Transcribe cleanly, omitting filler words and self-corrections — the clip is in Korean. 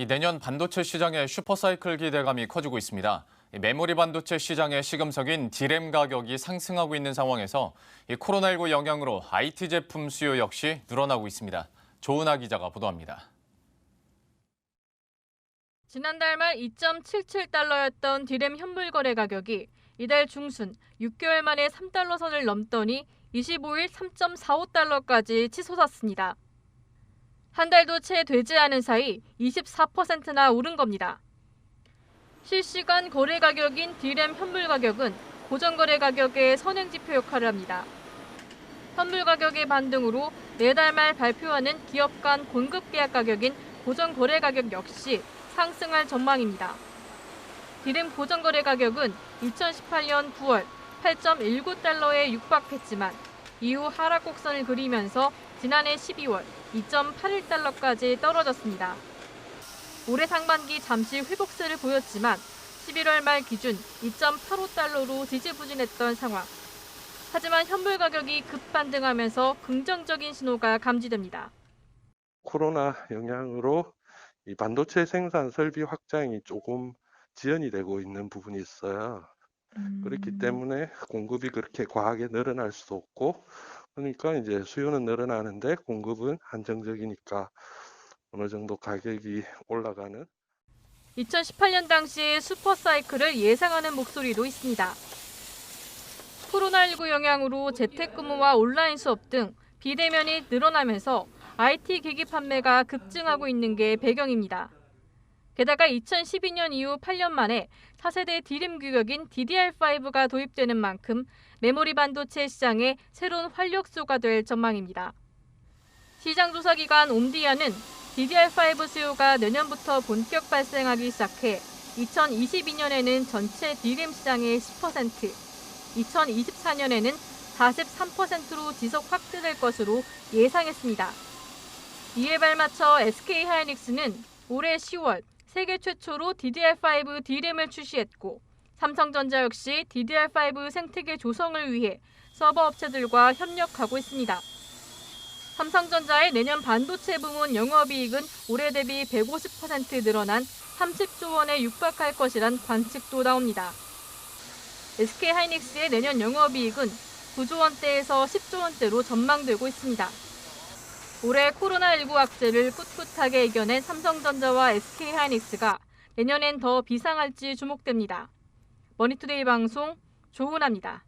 내년 반도체 시장의 슈퍼사이클 기대감이 커지고 있습니다. 메모리 반도체 시장의 시금석인 D램 가격이 상승하고 있는 상황에서 코로나19 영향으로 IT 제품 수요 역시 늘어나고 있습니다. 조은하 기자가 보도합니다. 지난달 말 2.77달러였던 D램 현물 거래 가격이 이달 중순 6개월 만에 3달러 선을 넘더니 25일 3.45달러까지 치솟았습니다. 한 달도 채 되지 않은 사이 24%나 오른 겁니다. 실시간 거래 가격인 D램 현물 가격은 고정 거래 가격의 선행지표 역할을 합니다. 현물 가격의 반등으로 내달 말 발표하는 기업 간 공급 계약 가격인 고정 거래 가격 역시 상승할 전망입니다. D램 고정 거래 가격은 2018년 9월 8.19달러에 육박했지만 이후 하락 곡선을 그리면서 지난해 12월 2.81달러까지 떨어졌습니다. 올해 상반기 잠시 회복세를 보였지만 11월 말 기준 2.85달러로 지지부진했던 상황. 하지만 현물 가격이 급반등하면서 긍정적인 신호가 감지됩니다. 코로나 영향으로 이 반도체 생산 설비 확장이 조금 지연이 되고 있는 부분이 있어요. 그렇기 때문에 공급이 그렇게 과하게 늘어날 수도 없고, 그러니까 이제 수요는 늘어나는데 공급은 한정적이니까 어느 정도 가격이 올라가는. 2018년 당시 슈퍼사이클을 예상하는 목소리도 있습니다. 코로나19 영향으로 재택근무와 온라인 수업 등 비대면이 늘어나면서 IT 기기 판매가 급증하고 있는 게 배경입니다. 게다가 2012년 이후 8년 만에 차세대 D램 규격인 DDR5가 도입되는 만큼 메모리 반도체 시장의 새로운 활력소가 될 전망입니다. 시장조사기관 옴디아는 DDR5 수요가 내년부터 본격 발생하기 시작해 2022년에는 전체 D램 시장의 10%, 2024년에는 43%로 지속 확대될 것으로 예상했습니다. 이에 발맞춰 SK하이닉스는 올해 10월 세계 최초로 DDR5 D램을 출시했고, 삼성전자 역시 DDR5 생태계 조성을 위해 서버 업체들과 협력하고 있습니다. 삼성전자의 내년 반도체 부문 영업이익은 올해 대비 150% 늘어난 30조 원에 육박할 것이란 관측도 나옵니다. SK하이닉스의 내년 영업이익은 9조 원대에서 10조 원대로 전망되고 있습니다. 올해 코로나19 악재를 꿋꿋하게 이겨낸 삼성전자와 SK하이닉스가 내년엔 더 비상할지 주목됩니다. 머니투데이 방송 조은하입니다.